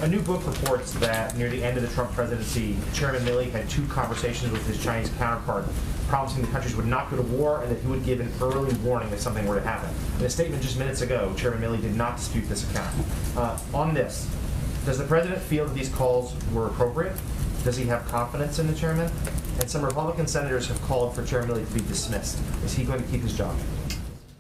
A new book reports that near the end of the Trump presidency, Chairman Milley had 2 conversations with his Chinese counterpart, promising the countries would not go to war and that he would give an early warning if something were to happen. In a statement just minutes ago, Chairman Milley did not dispute this account. On this, does the president feel that these calls were appropriate? Does he have confidence in the chairman? And some Republican senators have called for Chairman Milley to be dismissed. Is he going to keep his job?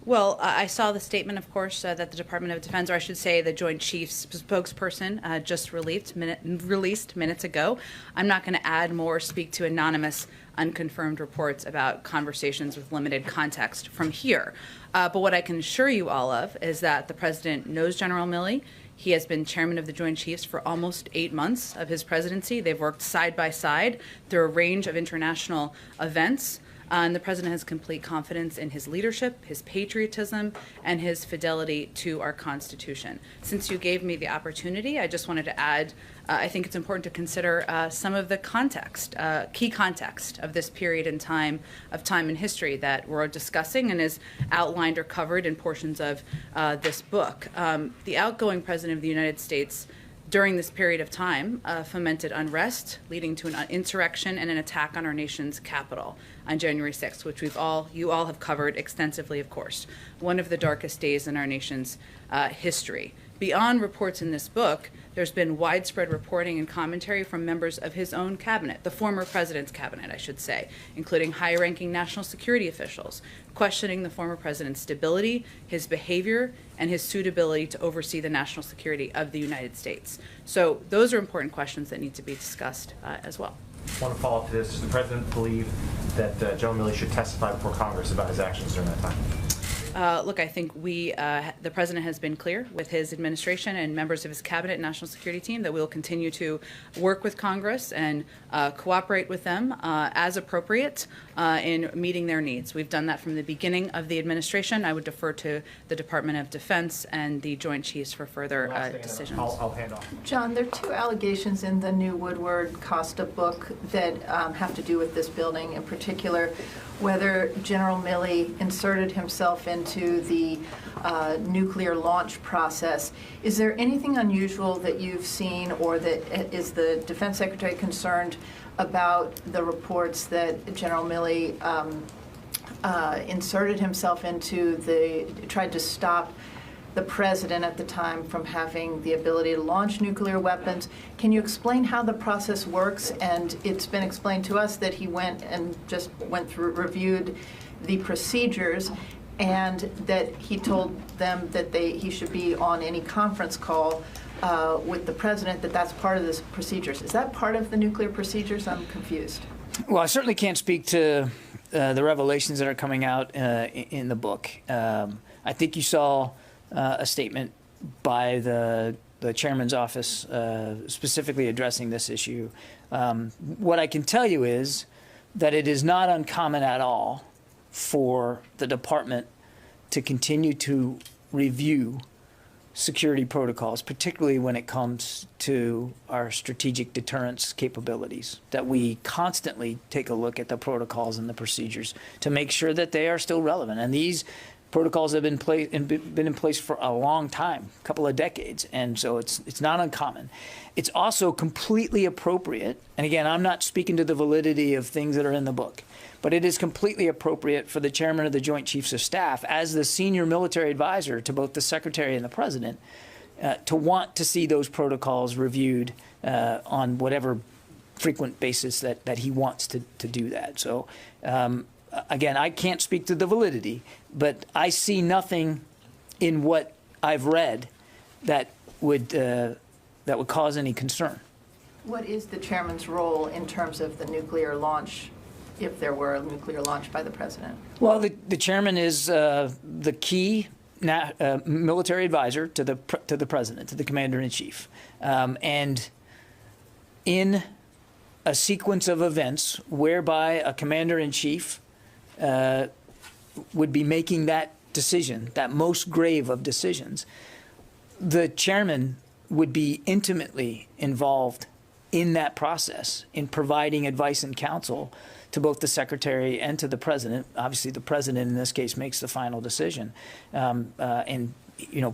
Well, I saw the statement, of course, that the Department of Defense, or I should say the Joint Chiefs spokesperson, just released minutes ago. I'm not going to add more, speak to anonymous, unconfirmed reports about conversations with limited context from here. But what I can assure you all of is that the president knows General Milley. He has been chairman of the Joint Chiefs for almost 8 months of his presidency. They've worked side by side through a range of international events. And the president has complete confidence in his leadership, his patriotism, and his fidelity to our Constitution. Since you gave me the opportunity, I just wanted to add, I think it's important to consider some of the context, key context of this period in time in history that we're discussing and is outlined or covered in portions of this book. The outgoing president of the United States during this period of time fomented unrest, leading to an insurrection and an attack on our nation's capital on January 6th, which you all have covered extensively, of course. One of the darkest days in our nation's history. Beyond reports in this book, there's been widespread reporting and commentary from members of his own cabinet, the former president's cabinet, I should say, including high-ranking national security officials, questioning the former president's stability, his behavior, and his suitability to oversee the national security of the United States. So those are important questions that need to be discussed as well. I want to follow up to this. Does the president believe that General Milley should testify before Congress about his actions during that time? Look, I think the president has been clear with his administration and members of his cabinet and national security team that we will continue to work with Congress and cooperate with them as appropriate in meeting their needs. We've done that from the beginning of the administration. I would defer to the Department of Defense and the Joint Chiefs for further decisions. I'll hand off. John, there are 2 allegations in the new Woodward-Costa book that have to do with this building, in particular whether General Milley inserted himself into the nuclear launch process. Is there anything unusual that you've seen, or that is the Defense Secretary concerned about the reports that General Milley inserted himself into tried to stop the president at the time from having the ability to launch nuclear weapons? Can you explain how the process works? And it's been explained to us that he went through, reviewed the procedures, and that he told them that he should be on any conference call with the president, that's part of the procedures. Is that part of the nuclear procedures? I'm confused. Well, I certainly can't speak to the revelations that are coming out in the book. I think you saw a statement by the chairman's office specifically addressing this issue. What I can tell you is that it is not uncommon at all for the department to continue to review security protocols, particularly when it comes to our strategic deterrence capabilities, that we constantly take a look at the protocols and the procedures to make sure that they are still relevant. And these protocols have been in place for a long time, a couple of decades, and so it's not uncommon. It's also completely appropriate, and again, I'm not speaking to the validity of things that are in the book, but it is completely appropriate for the chairman of the Joint Chiefs of Staff, as the senior military advisor to both the secretary and the president, to want to see those protocols reviewed on whatever frequent basis that he wants to do that. So again, I can't speak to the validity, but I see nothing in what I've read that would cause any concern. What is the chairman's role in terms of the nuclear launch, if there were a nuclear launch by the president? Well, the chairman is the key military advisor to the president, to the commander-in-chief, and in a sequence of events whereby a commander-in-chief would be making that decision, that most grave of decisions, the chairman would be intimately involved in that process, in providing advice and counsel to both the secretary and to the president. Obviously, the president in this case makes the final decision, and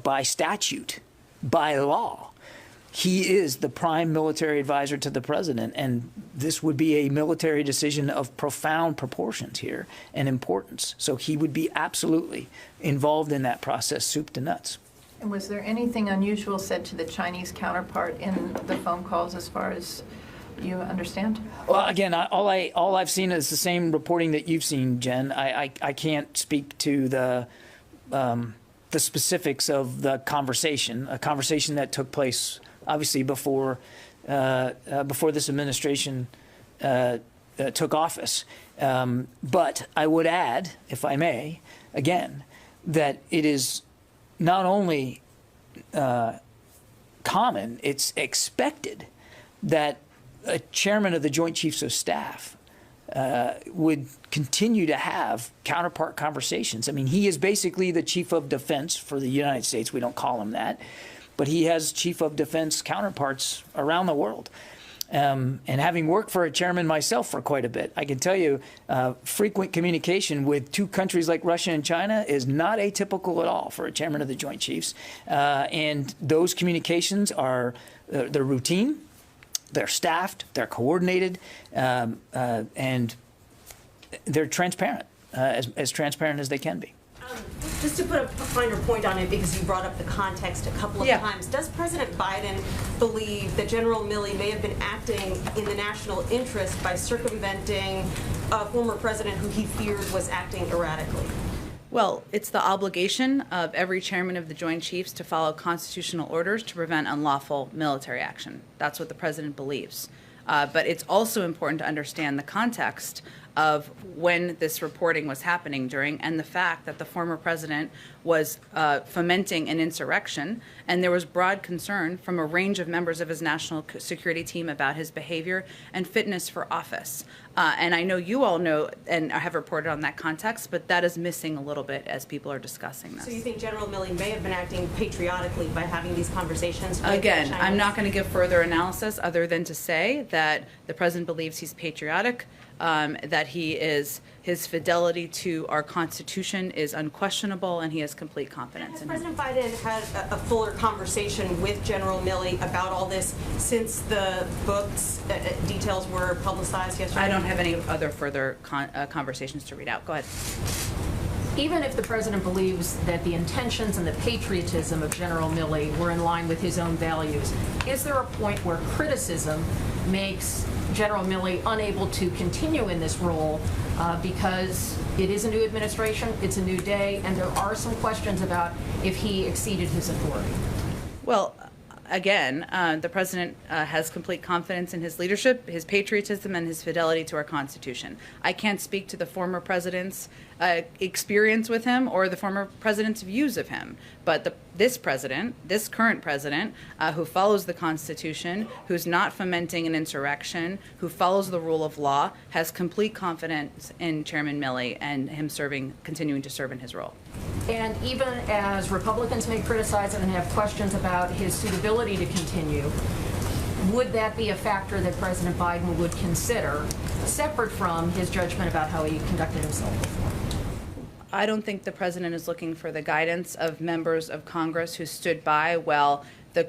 by statute, by law, he is the prime military advisor to the president, and this would be a military decision of profound proportions here and importance. So he would be absolutely involved in that process, soup to nuts. And was there anything unusual said to the Chinese counterpart in the phone calls as far as you understand? Well, again, all I've seen is the same reporting that you've seen, Jen. I can't speak to the specifics of the conversation, a conversation that took place obviously before this administration took office. But I would add, if I may, again, that it is not only common, it's expected that a chairman of the Joint Chiefs of Staff would continue to have counterpart conversations. I mean, he is basically the chief of defense for the United States. We don't call him that, but he has chief of defense counterparts around the world. And having worked for a chairman myself for quite a bit, I can tell you frequent communication with two countries like Russia and China is not atypical at all for a chairman of the Joint Chiefs. And those communications are they're routine, they're staffed, they're coordinated, and they're transparent, as transparent as they can be. Just to put a finer point on it, because you brought up the context a couple of times, does President Biden believe that General Milley may have been acting in the national interest by circumventing a former president who he feared was acting erratically? Well, it's the obligation of every chairman of the Joint Chiefs to follow constitutional orders to prevent unlawful military action. That's what the president believes. But it's also important to understand the context of when this reporting was happening during, and the fact that the former president was fomenting an insurrection, and there was broad concern from a range of members of his national security team about his behavior and fitness for office. And I know you all know and have reported on that context, but that is missing a little bit as people are discussing this. So you think General Milley may have been acting patriotically by having these conversations with Again, the I'm not going to give further analysis other than to say that the president believes he's patriotic, that his fidelity to our Constitution is unquestionable, and he has complete confidence in him. Has President Biden had a fuller conversation with General Milley about all this since the book's details were publicized yesterday? I don't have any other further conversations to read out. Go ahead. Even if the president believes that the intentions and the patriotism of General Milley were in line with his own values, is there a point where criticism makes General Milley unable to continue in this role because it is a new administration, it's a new day, and there are some questions about if he exceeded his authority? Well, again, the president has complete confidence in his leadership, his patriotism, and his fidelity to our Constitution. I can't speak to the former president's experience with him or the former president's views of him, but this current president, who follows the Constitution, who's not fomenting an insurrection, who follows the rule of law, has complete confidence in Chairman Milley and him continuing to serve in his role. And even as Republicans may criticize him and have questions about his suitability to continue, would that be a factor that President Biden would consider, separate from his judgment about how he conducted himself before? I don't think the president is looking for the guidance of members of Congress who stood by while the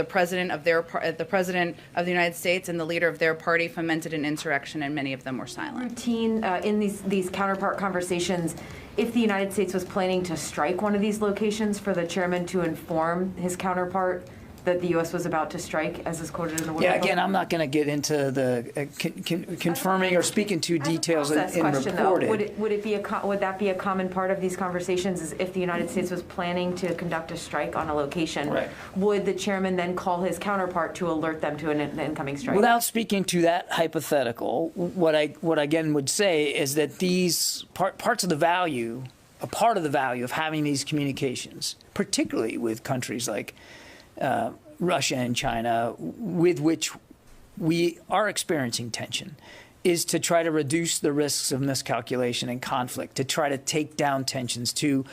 president of the United States and the leader of their party fomented an insurrection, and many of them were silent. Routine in these counterpart conversations, if the United States was planning to strike one of these locations, for the chairman to inform his counterpart that the U.S. was about to strike, as is quoted in the World Yeah, Report? again, I'm not going to get into the confirming or speaking to details in question, reported. Would that be a common part of these conversations? Is if the United States was planning to conduct a strike on a location, Right. would the chairman then call his counterpart to alert them to an incoming strike? Without speaking to that hypothetical, what I again would say is that these parts of the value, a part of the value of having these communications, particularly with countries like Russia and China, with which we are experiencing tension, is to try to reduce the risks of miscalculation and conflict, to try to take down tensions, to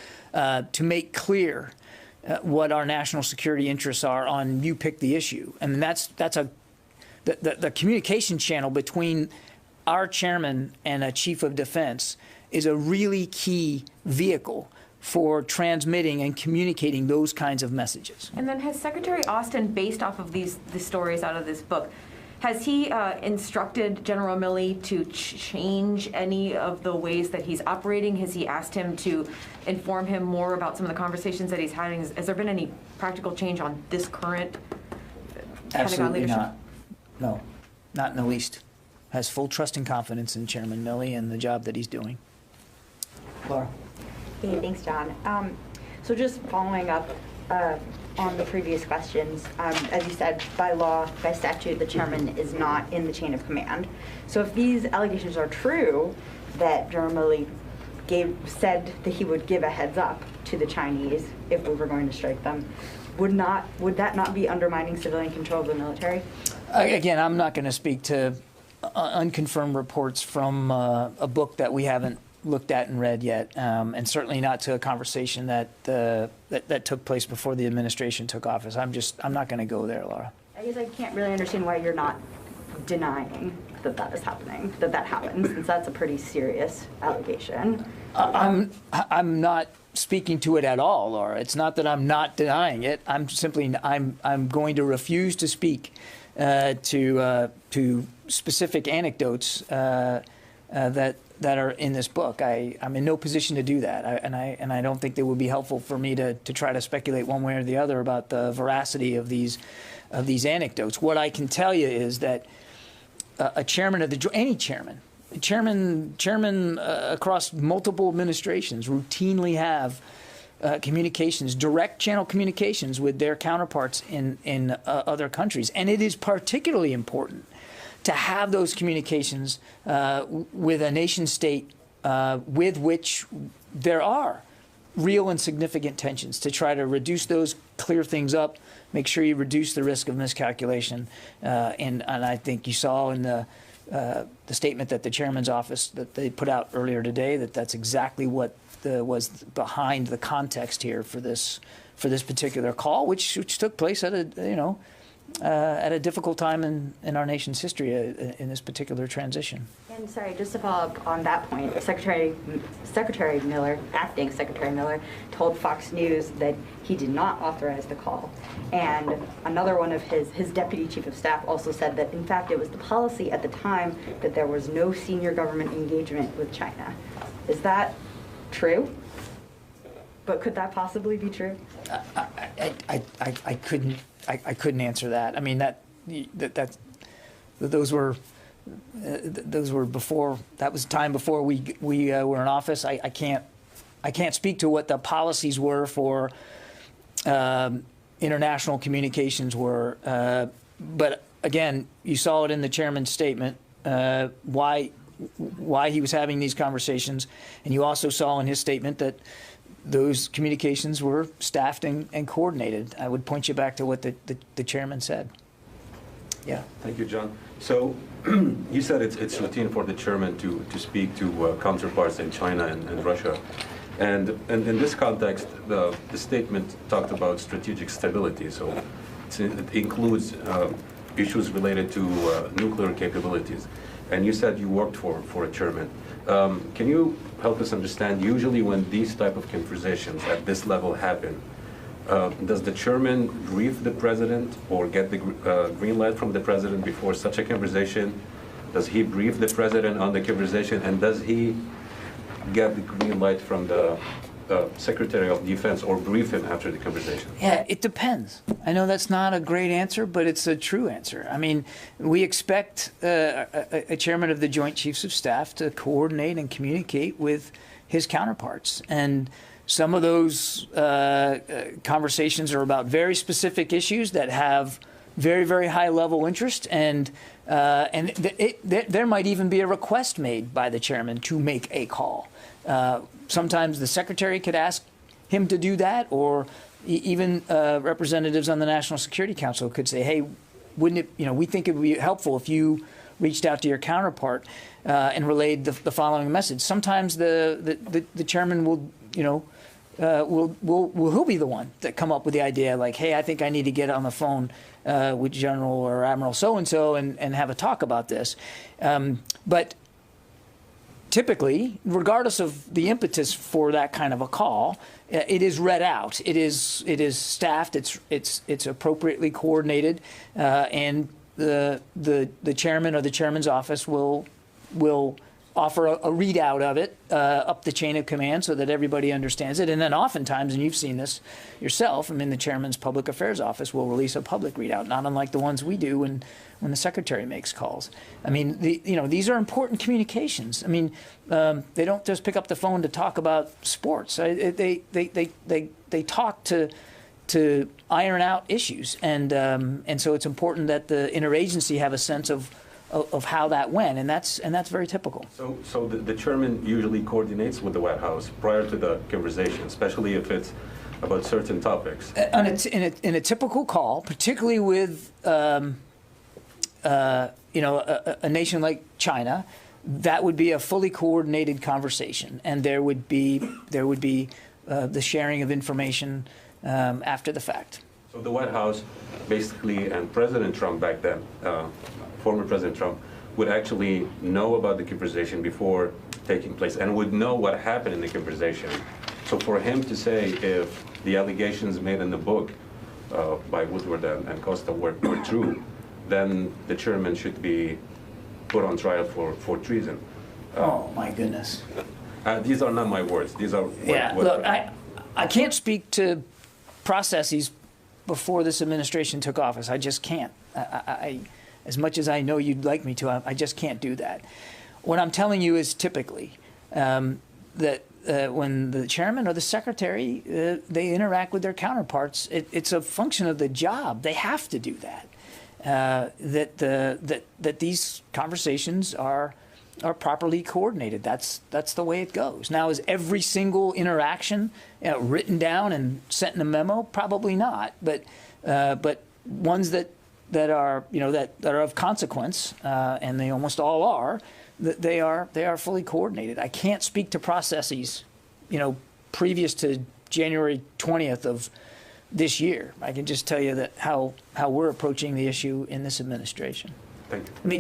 make clear what our national security interests are on you pick the issue. And that's the communication channel between our chairman and a chief of defense is a really key vehicle for transmitting and communicating those kinds of messages. And then has Secretary Austin, based off of the stories out of this book, has he instructed General Milley to change any of the ways that he's operating? Has he asked him to inform him more about some of the conversations that he's having? Has there been any practical change on this current Pentagon Absolutely leadership? not. No, not in the least. Has full trust and confidence in Chairman Milley and the job that he's doing. Laura? Hey, thanks, John. So just following up on the previous questions, as you said, by law, by statute, the chairman is not in the chain of command. So if these allegations are true, that General Milley said that he would give a heads up to the Chinese if we were going to strike them, would that not be undermining civilian control of the military? Again, I'm not going to speak to unconfirmed reports from a book that we haven't looked at and read yet, and certainly not to a conversation that took place before the administration took office. I'm not going to go there, Laura. I guess I can't really understand why you're not denying that is happening, that happens, since that's a pretty serious allegation. I'm not speaking to it at all, Laura. It's not that I'm not denying it. I'm going to refuse to speak to specific anecdotes that are in this book. I'm in no position to do that, and I don't think it would be helpful for me to try to speculate one way or the other about the veracity of these anecdotes. What I can tell you is that a chairman of any chairman across multiple administrations routinely have communications, direct channel communications with their counterparts in other countries, and it is particularly important to have those communications with a nation state with which there are real and significant tensions, to try to reduce those, clear things up, make sure you reduce the risk of miscalculation. And I think you saw in the statement that the chairman's office that they put out earlier today that's exactly what was behind the context here for this particular call, which took place at a difficult time in our nation's history in this particular transition. And sorry, just to follow up on that point, Secretary Miller, acting Secretary Miller, told Fox News that he did not authorize the call. And another one of his deputy chief of staff also said that, in fact, it was the policy at the time that there was no senior government engagement with China. Is that true? But could that possibly be true? I couldn't answer that. I mean, those were before. That was time before we were in office. I can't speak to what the policies were for international communications were. But again, you saw it in the chairman's statement why he was having these conversations, and you also saw in his statement that those communications were staffed and coordinated. I would point you back to what the chairman said. Yeah. Thank you, John. So you said it's routine for the chairman to speak to counterparts in China and Russia. And in this context, the statement talked about strategic stability. So it includes issues related to nuclear capabilities. And you said you worked for a chairman. Can you help us understand, usually when these type of conversations at this level happen, does the chairman brief the president or get the green light from the president before such a conversation? Does he brief the president on the conversation, and does he get the green light from the Secretary of Defense or brief him after the conversation? Yeah, it depends. I know that's not a great answer, but it's a true answer. I mean, we expect a chairman of the Joint Chiefs of Staff to coordinate and communicate with his counterparts. And some of those conversations are about very specific issues that have very, very high level interest, and there might even be a request made by the chairman to make a call. Sometimes the secretary could ask him to do that, or even representatives on the National Security Council could say, "Hey, wouldn't it? We think it would be helpful if you reached out to your counterpart and relayed the following message." Sometimes the chairman will, he'll be the one that come up with the idea, like, "Hey, I think I need to get on the phone with General or Admiral so and so and have a talk about this." But typically, regardless of the impetus for that kind of a call, it is read out. It is staffed. It's appropriately coordinated, and the chairman or the chairman's office will offer a readout of it up the chain of command so that everybody understands it. And then oftentimes, and you've seen this yourself, I mean, the chairman's public affairs office will release a public readout, not unlike the ones we do when the secretary makes calls. I mean, these are important communications. I mean, they don't just pick up the phone to talk about sports. They talk to iron out issues, and so it's important that the interagency have a sense of how that went, and that's very typical. So the chairman usually coordinates with the White House prior to the conversation, especially if it's about certain topics. In a typical call, particularly with a nation like China, that would be a fully coordinated conversation, and there would be the sharing of information after the fact. So the White House, basically, and President Trump back then, former President Trump, would actually know about the conversation before taking place and would know what happened in the conversation. So for him to say if the allegations made in the book by Woodward and Costa were true, then the chairman should be put on trial for treason. Oh, my goodness. These are not my words. These are look, I can't speak to processes before this administration took office. I just can't. As much as I know you'd like me to, I just can't do that. What I'm telling you is typically that when the chairman or the secretary, they interact with their counterparts, it's a function of the job. They have to do that. That these conversations are properly coordinated. That's the way it goes. Now, is every single interaction written down and sent in a memo? Probably not. But ones that are of consequence, and they almost all are. They are fully coordinated. I can't speak to processes, previous to January 20th of this year. I can just tell you that how we're approaching the issue in this administration. Thank you. Let me get